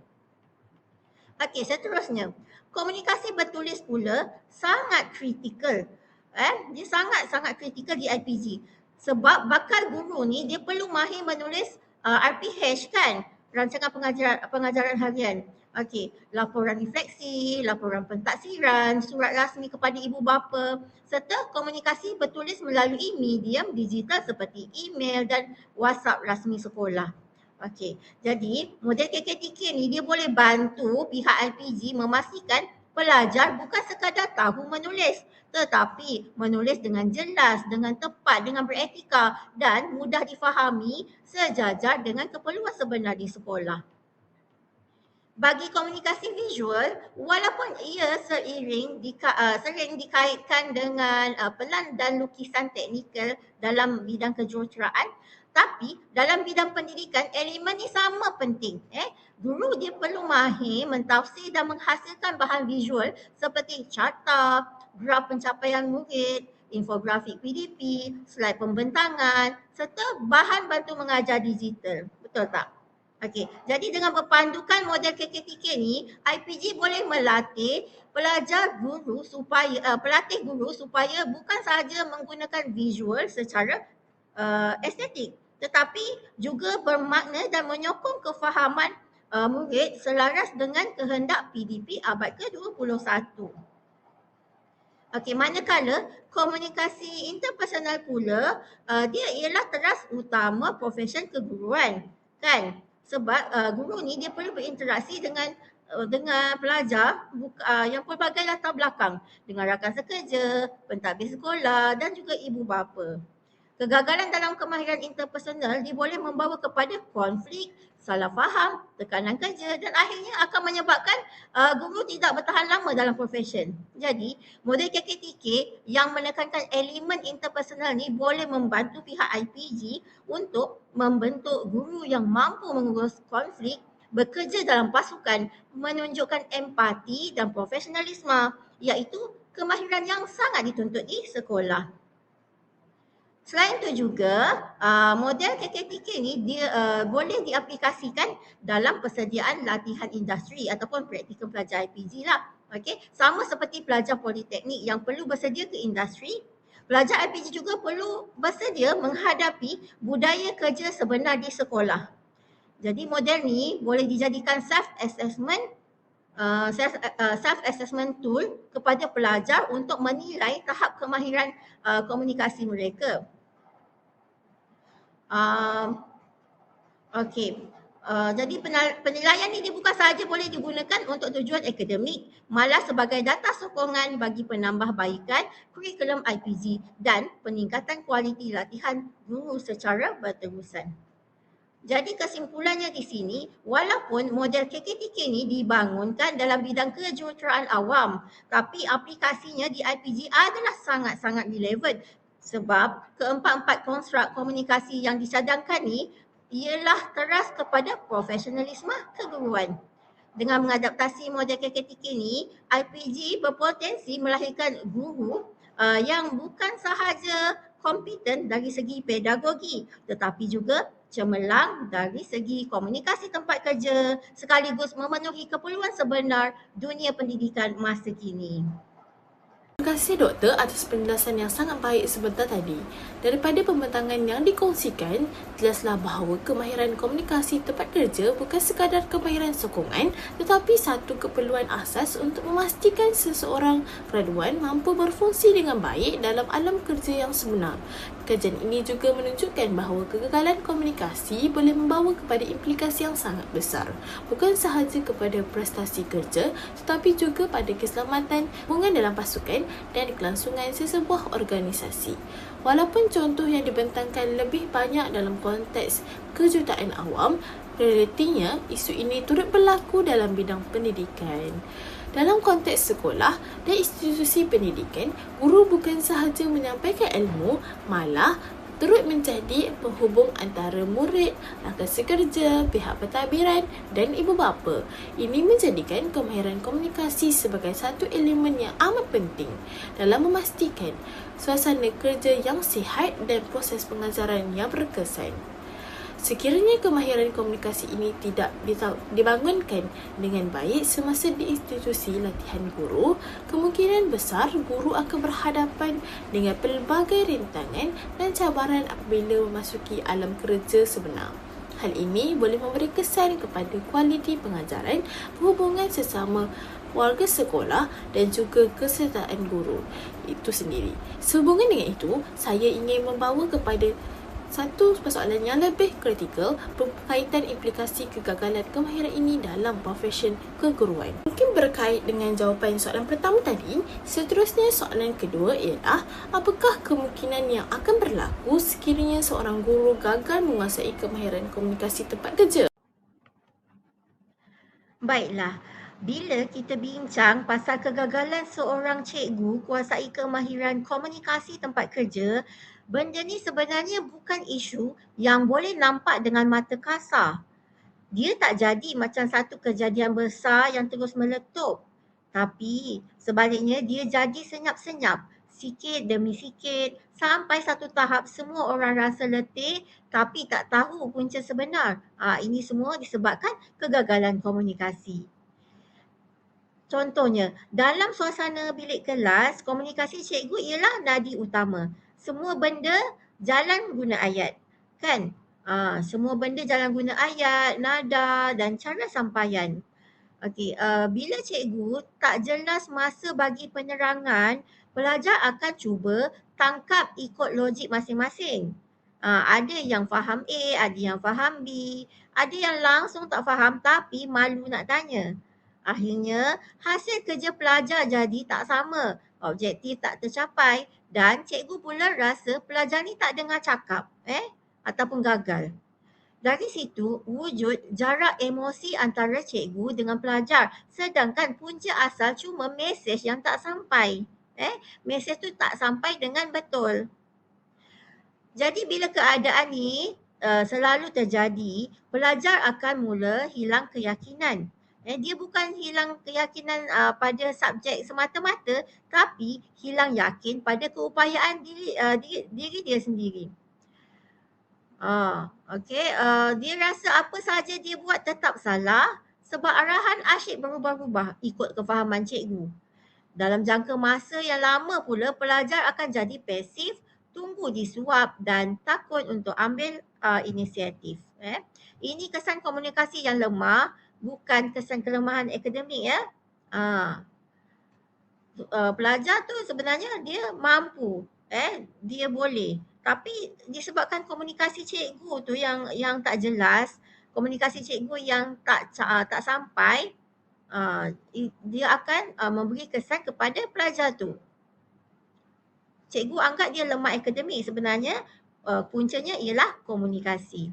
Okey, seterusnya. Komunikasi bertulis pula sangat kritikal. Dia sangat-sangat kritikal di IPG. Sebab bakal guru ni dia perlu mahir menulis RPH kan, rancangan pengajaran harian. Okey, laporan refleksi, laporan pentaksiran, surat rasmi kepada ibu bapa serta komunikasi bertulis melalui medium digital seperti email dan WhatsApp rasmi sekolah. Okey, jadi model KKTK ni dia boleh bantu pihak IPG memastikan pelajar bukan sekadar tahu menulis tetapi menulis dengan jelas, dengan tepat, dengan beretika dan mudah difahami sejajar dengan keperluan sebenar di sekolah. Bagi komunikasi visual, walaupun ia sering dikaitkan dengan pelan dan lukisan teknikal dalam bidang kejuruteraan, tapi dalam bidang pendidikan, elemen ni sama penting. Guru dia perlu mahir mentafsir dan menghasilkan bahan visual seperti carta, graf pencapaian murid, infografik PDP, slide pembentangan serta bahan bantu mengajar digital. Betul tak? Okey, jadi dengan berpandukan model KKTK ni, IPG boleh melatih pelatih guru supaya bukan sahaja menggunakan visual secara estetik, tetapi juga bermakna dan menyokong kefahaman murid selaras dengan kehendak PDP abad ke-21. Okey, manakala komunikasi interpersonal pula, dia ialah teras utama profesion keguruan, kan? Sebab guru ni dia perlu berinteraksi dengan pelajar yang pelbagai latar belakang, dengan rakan sekerja, pentadbir sekolah dan juga ibu bapa. Kegagalan dalam kemahiran interpersonal dia boleh membawa kepada konflik, salah faham, tekanan kerja dan akhirnya akan menyebabkan guru tidak bertahan lama dalam profesion. Jadi, model KKTK yang menekankan elemen interpersonal ni boleh membantu pihak IPG untuk membentuk guru yang mampu mengurus konflik, bekerja dalam pasukan, menunjukkan empati dan profesionalisme, iaitu kemahiran yang sangat dituntut di sekolah. Selain itu juga, model KKTK ni dia boleh diaplikasikan dalam persediaan latihan industri ataupun praktikal pelajar IPG lah. Okey, sama seperti pelajar politeknik yang perlu bersedia ke industri, pelajar IPG juga perlu bersedia menghadapi budaya kerja sebenar di sekolah. Jadi model ni boleh dijadikan self-assessment tool kepada pelajar untuk menilai tahap kemahiran komunikasi mereka. Jadi penilaian ni dia bukan sahaja boleh digunakan untuk tujuan akademik, malah sebagai data sokongan bagi penambahbaikan kurikulum IPG dan peningkatan kualiti latihan guru secara berterusan. Jadi kesimpulannya di sini, walaupun model KKTK ni dibangunkan dalam bidang kejuruteraan awam, tapi aplikasinya di IPG adalah sangat-sangat relevan sebab keempat-empat konstruk komunikasi yang dicadangkan ni ialah teras kepada profesionalisme keguruan. Dengan mengadaptasi model KKTK ni, IPG berpotensi melahirkan guru yang bukan sahaja kompeten dari segi pedagogi tetapi juga cemerlang dari segi komunikasi tempat kerja sekaligus memenuhi keperluan sebenar dunia pendidikan masa kini. Terima kasih doktor atas penjelasan yang sangat baik sebentar tadi. Daripada pembentangan yang dikongsikan, jelaslah bahawa kemahiran komunikasi tempat kerja bukan sekadar kemahiran sokongan tetapi satu keperluan asas untuk memastikan seseorang graduan mampu berfungsi dengan baik dalam alam kerja yang sebenar. Kajian ini juga menunjukkan bahawa kegagalan komunikasi boleh membawa kepada implikasi yang sangat besar, bukan sahaja kepada prestasi kerja tetapi juga pada keselamatan, hubungan dalam pasukan dan kelangsungan sesebuah organisasi. Walaupun contoh yang dibentangkan lebih banyak dalam konteks kejutaan awam, realitinya isu ini turut berlaku dalam bidang pendidikan. Dalam konteks sekolah dan institusi pendidikan, guru bukan sahaja menyampaikan ilmu, malah turut menjadi penghubung antara murid, rakan sekerja, pihak pentadbiran dan ibu bapa. Ini menjadikan kemahiran komunikasi sebagai satu elemen yang amat penting dalam memastikan suasana kerja yang sihat dan proses pengajaran yang berkesan. Sekiranya kemahiran komunikasi ini tidak dibangunkan dengan baik semasa di institusi latihan guru, kemungkinan besar guru akan berhadapan dengan pelbagai rintangan dan cabaran apabila memasuki alam kerja sebenar. Hal ini boleh memberi kesan kepada kualiti pengajaran, hubungan sesama warga sekolah dan juga kesertaan guru itu sendiri. Sehubungan dengan itu, saya ingin membawa kepada satu persoalan yang lebih kritikal berkaitan implikasi kegagalan kemahiran ini dalam profesion keguruan. Mungkin berkait dengan jawapan soalan pertama tadi, seterusnya soalan kedua ialah apakah kemungkinan yang akan berlaku sekiranya seorang guru gagal menguasai kemahiran komunikasi tempat kerja? Baiklah, bila kita bincang pasal kegagalan seorang cikgu kuasai kemahiran komunikasi tempat kerja, benda ni sebenarnya bukan isu yang boleh nampak dengan mata kasar. Dia tak jadi macam satu kejadian besar yang terus meletup. Tapi sebaliknya dia jadi senyap-senyap, sikit demi sikit, sampai satu tahap semua orang rasa letih tapi tak tahu punca sebenar. Ini semua disebabkan kegagalan komunikasi. Contohnya, dalam suasana bilik kelas, komunikasi cikgu ialah nadi utama. Semua benda jalan guna ayat, kan? Semua benda jalan guna ayat, nada dan cara sampaian. Okey, bila cikgu tak jelas masa bagi penerangan, pelajar akan cuba tangkap ikut logik masing-masing. Ada yang faham A, ada yang faham B, ada yang langsung tak faham tapi malu nak tanya. Akhirnya, hasil kerja pelajar jadi tak sama, objektif tak tercapai dan cikgu pula rasa pelajar ni tak dengar cakap ataupun gagal. Dari situ, wujud jarak emosi antara cikgu dengan pelajar sedangkan punca asal cuma mesej yang tak sampai. Mesej tu tak sampai dengan betul. Jadi bila keadaan ni selalu terjadi, pelajar akan mula hilang keyakinan. Dia bukan hilang keyakinan pada subjek semata-mata tapi hilang yakin pada keupayaan diri dia sendiri. Dia rasa apa sahaja dia buat tetap salah sebab arahan asyik berubah-ubah ikut kefahaman cikgu. Dalam jangka masa yang lama pula pelajar akan jadi pasif, tunggu disuap dan takut untuk ambil inisiatif. Ini kesan komunikasi yang lemah, bukan kesan kelemahan akademik ya. Pelajar tu sebenarnya dia mampu, dia boleh. Tapi disebabkan komunikasi cikgu tu yang tak jelas, komunikasi cikgu yang tak sampai, dia akan memberi kesan kepada pelajar tu. Cikgu anggap dia lemah akademik, sebenarnya puncanya ialah komunikasi.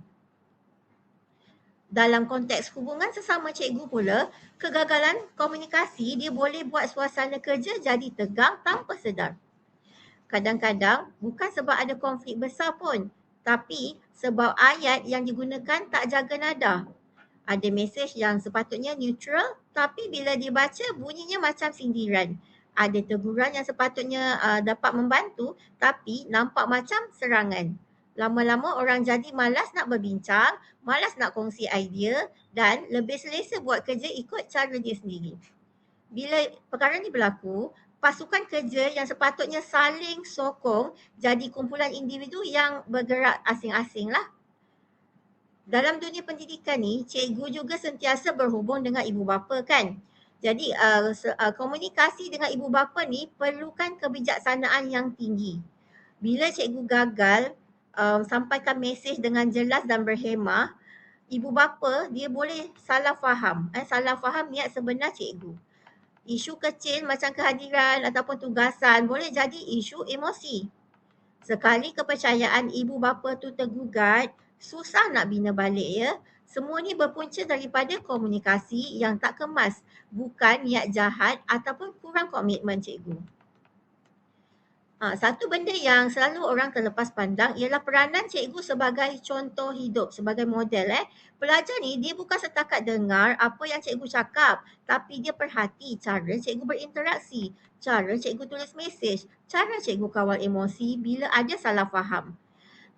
Dalam konteks hubungan sesama cikgu pula, kegagalan komunikasi dia boleh buat suasana kerja jadi tegang tanpa sedar. Kadang-kadang bukan sebab ada konflik besar pun, tapi sebab ayat yang digunakan tak jaga nada. Ada mesej yang sepatutnya neutral, tapi bila dibaca bunyinya macam sindiran. Ada teguran yang sepatutnya dapat membantu, tapi nampak macam serangan. Lama-lama orang jadi malas nak berbincang, malas nak kongsi idea dan lebih selesa buat kerja ikut cara dia sendiri. Bila perkara ni berlaku, pasukan kerja yang sepatutnya saling sokong jadi kumpulan individu yang bergerak asing-asing lah. Dalam dunia pendidikan ni, cikgu juga sentiasa berhubung dengan ibu bapa kan. Jadi komunikasi dengan ibu bapa ni perlukan kebijaksanaan yang tinggi. Bila cikgu gagal sampaikan mesej dengan jelas dan berhemah, ibu bapa dia boleh salah faham. Salah faham niat sebenar cikgu. Isu kecil macam kehadiran ataupun tugasan boleh jadi isu emosi. Sekali kepercayaan ibu bapa tu tergugat, susah nak bina balik ya. Semua ni berpunca daripada komunikasi yang tak kemas, bukan niat jahat ataupun kurang komitmen cikgu. Satu benda yang selalu orang terlepas pandang ialah peranan cikgu sebagai contoh hidup, sebagai model. Pelajar ni dia bukan setakat dengar apa yang cikgu cakap, tapi dia perhati cara cikgu berinteraksi, cara cikgu tulis mesej, cara cikgu kawal emosi bila ada salah faham.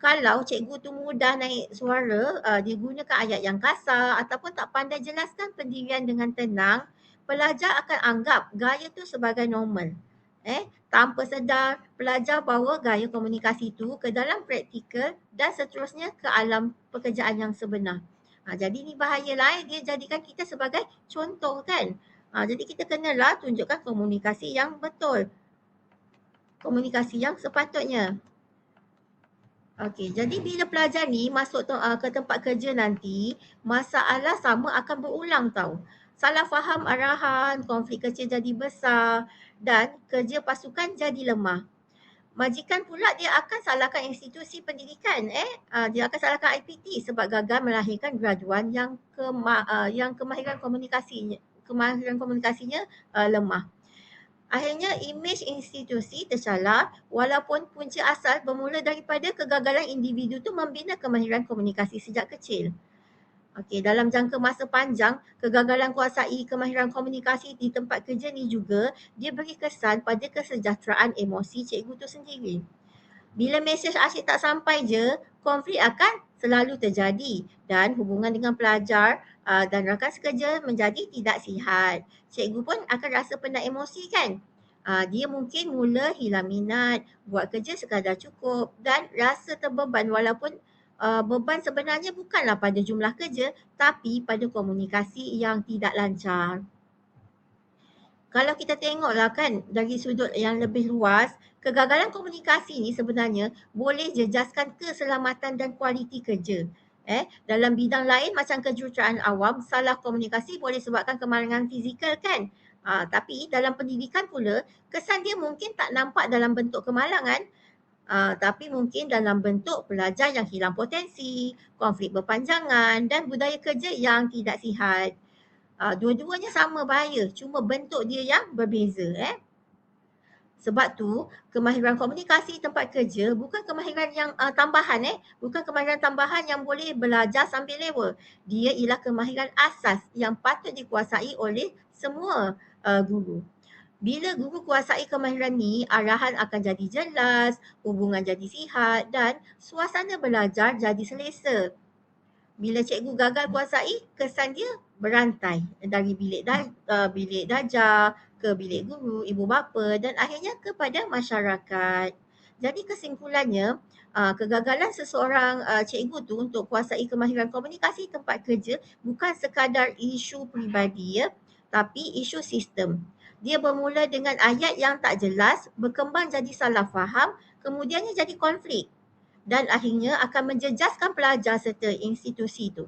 Kalau cikgu tu mudah naik suara, dia gunakan ayat yang kasar ataupun tak pandai jelaskan pendirian dengan tenang, pelajar akan anggap gaya tu sebagai normal. Tanpa sedar, pelajar bawa gaya komunikasi tu ke dalam praktikal dan seterusnya ke alam pekerjaan yang sebenar. Jadi ni bahayalah, dia jadikan kita sebagai contoh kan. Jadi kita kenalah tunjukkan komunikasi yang betul. Komunikasi yang sepatutnya. Okey, jadi bila pelajar ni masuk ke tempat kerja nanti, masalah sama akan berulang tau. Salah faham arahan, konflik kecil jadi besar dan kerja pasukan jadi lemah. Majikan pula dia akan salahkan institusi pendidikan. Dia akan salahkan IPT sebab gagal melahirkan graduan yang kemahiran komunikasinya lemah. Akhirnya imej institusi tercalar walaupun punca asal bermula daripada kegagalan individu tu membina kemahiran komunikasi sejak kecil. Okey, dalam jangka masa panjang, kegagalan kuasai kemahiran komunikasi di tempat kerja ni juga dia beri kesan pada kesejahteraan emosi cikgu tu sendiri. Bila mesej asyik tak sampai je, konflik akan selalu terjadi dan hubungan dengan pelajar dan rakan sekerja menjadi tidak sihat. Cikgu pun akan rasa penat emosi kan? Dia mungkin mula hilang minat, buat kerja sekadar cukup dan rasa terbeban walaupun beban sebenarnya bukanlah pada jumlah kerja tapi pada komunikasi yang tidak lancar. Kalau kita tengoklah kan dari sudut yang lebih luas, kegagalan komunikasi ni sebenarnya boleh jejaskan keselamatan dan kualiti kerja. Dalam bidang lain macam kejuruteraan awam, salah komunikasi boleh sebabkan kemalangan fizikal kan. Tapi dalam pendidikan pula, kesan dia mungkin tak nampak dalam bentuk kemalangan, tapi mungkin dalam bentuk pelajar yang hilang potensi, konflik berpanjangan dan budaya kerja yang tidak sihat. Dua-duanya sama bahaya, cuma bentuk dia yang berbeza. Sebab tu, kemahiran komunikasi tempat kerja bukan kemahiran yang tambahan. Bukan kemahiran tambahan yang boleh belajar sambil lewa. Dia ialah kemahiran asas yang patut dikuasai oleh semua guru. Bila guru kuasai kemahiran ni, arahan akan jadi jelas, hubungan jadi sihat dan suasana belajar jadi selesa. Bila cikgu gagal kuasai, kesan dia berantai dari bilik darjah ke bilik guru, ibu bapa dan akhirnya kepada masyarakat. Jadi kesimpulannya, kegagalan seseorang cikgu tu untuk kuasai kemahiran komunikasi tempat kerja bukan sekadar isu peribadi tapi isu sistem. Dia bermula dengan ayat yang tak jelas, berkembang jadi salah faham, kemudiannya jadi konflik dan akhirnya akan menjejaskan pelajar serta institusi tu.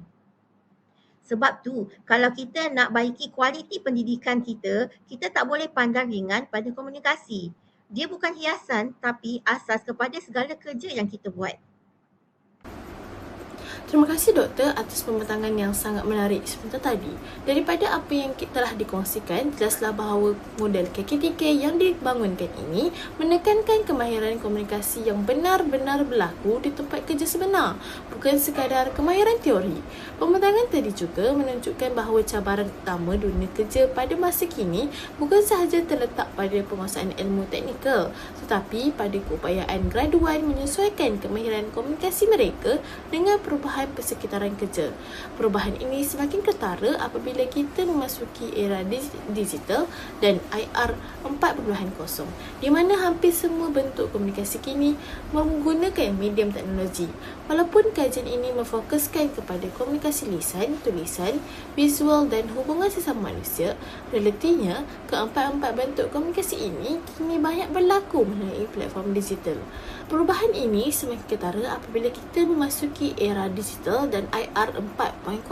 Sebab tu, kalau kita nak baiki kualiti pendidikan kita, kita tak boleh pandang ringan pada komunikasi. Dia bukan hiasan tapi asas kepada segala kerja yang kita buat. Terima kasih doktor atas pembentangan yang sangat menarik sebentar tadi. Daripada apa yang telah dikongsikan, jelaslah bahawa model KK3 yang dibangunkan ini menekankan kemahiran komunikasi yang benar-benar berlaku di tempat kerja sebenar, bukan sekadar kemahiran teori. Pembentangan tadi juga menunjukkan bahawa cabaran utama dunia kerja pada masa kini bukan sahaja terletak pada penguasaan ilmu teknikal, tetapi pada keupayaan graduan menyesuaikan kemahiran komunikasi mereka dengan perubahan kebutuhan persekitaran kerja. Perubahan ini semakin ketara apabila kita memasuki era digital dan IR 4.0, di mana hampir semua bentuk komunikasi kini menggunakan medium teknologi. Walaupun kajian ini memfokuskan kepada komunikasi lisan, tulisan, visual dan hubungan sesama manusia, realitinya keempat-empat bentuk komunikasi ini kini banyak berlaku melalui platform digital. Perubahan ini semakin ketara apabila kita memasuki era digital dan IR 4.0,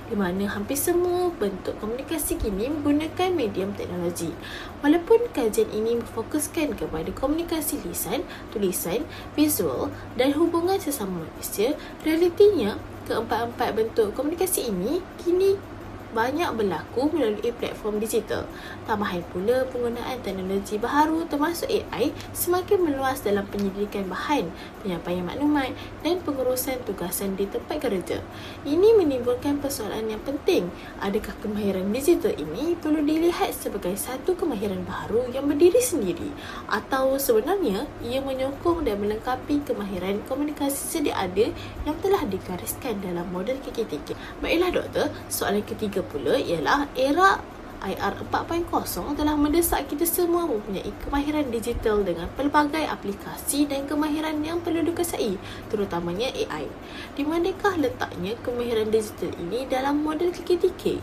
di mana hampir semua bentuk komunikasi kini menggunakan medium teknologi. Walaupun kajian ini memfokuskan kepada komunikasi lisan, tulisan, visual dan hubungan sesama manusia, realitinya keempat-empat bentuk komunikasi ini kini banyak berlaku melalui platform digital. Tambahan pula, penggunaan teknologi baharu termasuk AI semakin meluas dalam penyelidikan bahan, penyampaian maklumat dan pengurusan tugasan di tempat kerja. Ini menimbulkan persoalan yang penting. Adakah kemahiran digital ini perlu dilihat sebagai satu kemahiran baharu yang berdiri sendiri, atau sebenarnya ia menyokong dan melengkapi kemahiran komunikasi sedia ada yang telah digariskan dalam model KKTK? Baiklah doktor, soalan ketiga pula ialah era IR 4.0 telah mendesak kita semua mempunyai kemahiran digital dengan pelbagai aplikasi dan kemahiran yang perlu dikuasai, terutamanya AI. Di manakah letaknya kemahiran digital ini dalam model KKTK?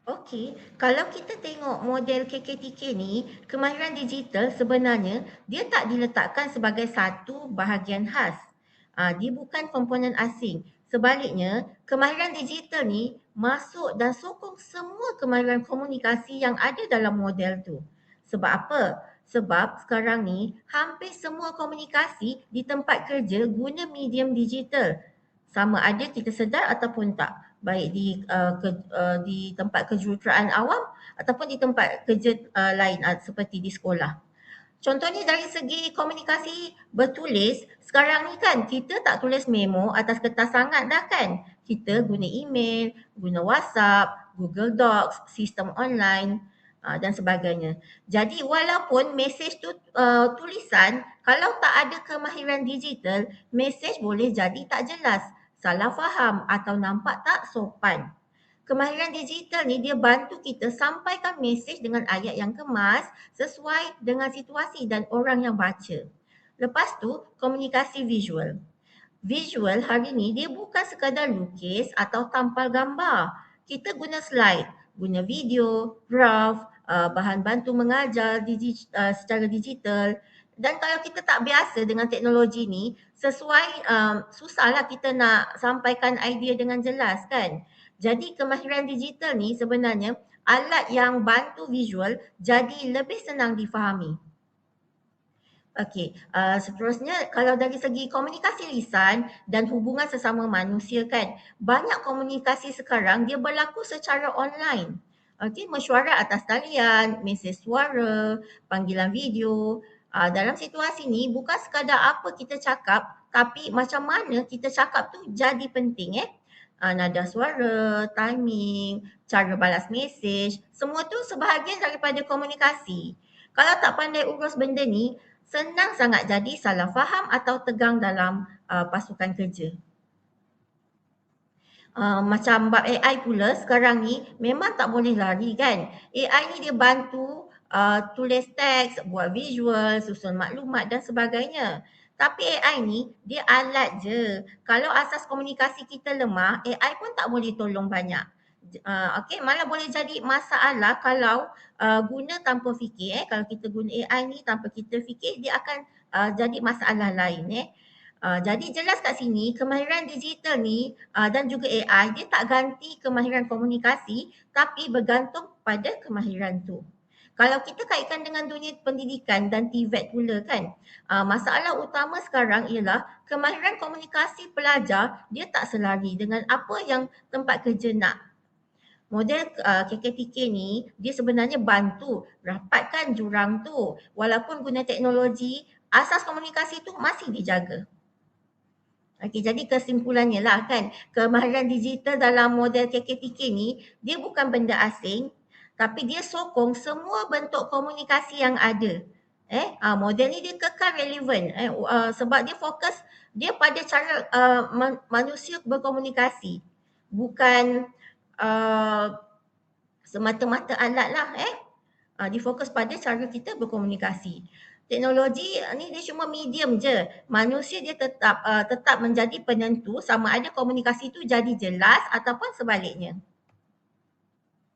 Okey, kalau kita tengok model KKTK ni, kemahiran digital sebenarnya dia tak diletakkan sebagai satu bahagian khas. Dia bukan komponen asing. Sebaliknya, kemahiran digital ni masuk dan sokong semua kemahiran komunikasi yang ada dalam model tu. Sebab apa? Sebab sekarang ni hampir semua komunikasi di tempat kerja guna medium digital. Sama ada kita sedar ataupun tak, baik di tempat kejuruteraan awam ataupun di tempat kerja lain seperti di sekolah. Contohnya dari segi komunikasi bertulis, sekarang ni kan kita tak tulis memo atas kertas sangat dah kan. Kita guna email, guna WhatsApp, Google Docs, sistem online dan sebagainya. Jadi walaupun mesej tu tulisan, kalau tak ada kemahiran digital, mesej boleh jadi tak jelas, salah faham atau nampak tak sopan. Kemahiran digital ni dia bantu kita sampaikan mesej dengan ayat yang kemas sesuai dengan situasi dan orang yang baca. Lepas tu, komunikasi visual. Visual hari ni dia bukan sekadar lukis atau tampal gambar. Kita guna slide, guna video, graf, bahan bantu mengajar secara digital. Dan kalau kita tak biasa dengan teknologi ni, susahlah kita nak sampaikan idea dengan jelas kan. Jadi kemahiran digital ni sebenarnya alat yang bantu visual jadi lebih senang difahami. Okey, seterusnya kalau dari segi komunikasi lisan dan hubungan sesama manusia kan, banyak komunikasi sekarang dia berlaku secara online. Okey, mesyuarat atas talian, mesej suara, panggilan video. Dalam situasi ni bukan sekadar apa kita cakap, tapi macam mana kita cakap tu jadi penting nada suara, timing, cara balas mesej, semua tu sebahagian daripada komunikasi. Kalau tak pandai urus benda ni, senang sangat jadi salah faham atau tegang dalam pasukan kerja. Macam bab AI pula sekarang ni memang tak boleh lari kan. AI ni dia bantu tulis teks, buat visual, susun maklumat dan sebagainya. Tapi AI ni dia alat je. Kalau asas komunikasi kita lemah, AI pun tak boleh tolong banyak. Okey, malah boleh jadi masalah kalau guna tanpa fikir. Kalau kita guna AI ni tanpa kita fikir, dia akan jadi masalah lain Jadi jelas kat sini kemahiran digital ni dan juga AI dia tak ganti kemahiran komunikasi tapi bergantung pada kemahiran tu. Kalau kita kaitkan dengan dunia pendidikan dan TVET pula kan, masalah utama sekarang ialah kemahiran komunikasi pelajar dia tak selari dengan apa yang tempat kerja nak. Model KKTK ni dia sebenarnya bantu rapatkan jurang tu. Walaupun guna teknologi, asas komunikasi tu masih dijaga. Okey, jadi kesimpulannya lah kan, kemahiran digital dalam model KKTK ni dia bukan benda asing tapi dia sokong semua bentuk komunikasi yang ada. Model ni dia kekal relevan sebab dia fokus dia pada cara manusia berkomunikasi, bukan semata-mata alat lah. Dia fokus pada cara kita berkomunikasi. Teknologi ni dia cuma medium je. Manusia dia tetap menjadi penentu sama ada komunikasi tu jadi jelas ataupun sebaliknya.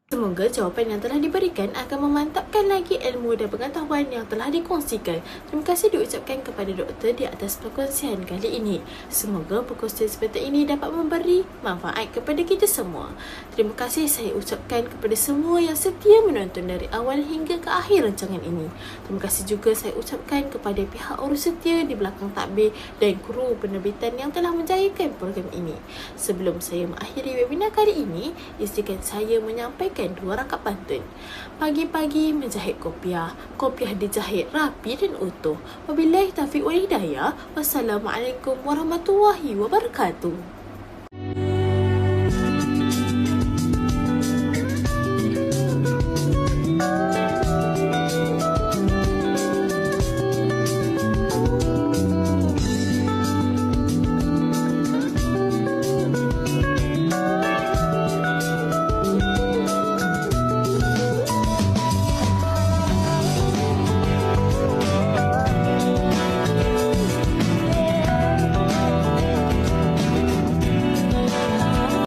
Semoga jawapan yang telah diberikan akan memantapkan lagi ilmu dan pengetahuan yang telah dikongsikan. Terima kasih diucapkan kepada doktor di atas perkongsian kali ini. Semoga perkongsian seperti ini dapat memberi manfaat kepada kita semua. Terima kasih saya ucapkan kepada semua yang setia menonton dari awal hingga ke akhir rancangan ini. Terima kasih juga saya ucapkan kepada pihak urus setia di belakang takbir dan kru penerbitan yang telah menjayakan program ini. Sebelum saya mengakhiri webinar kali ini, izinkan saya menyampaikan 2 rangkap pantun. Pagi-pagi menjahit kopiah, kopiah dijahit rapi dan utuh. Wabillahi taufiq wal hidayah. Wassalamualaikum warahmatullahi wabarakatuh.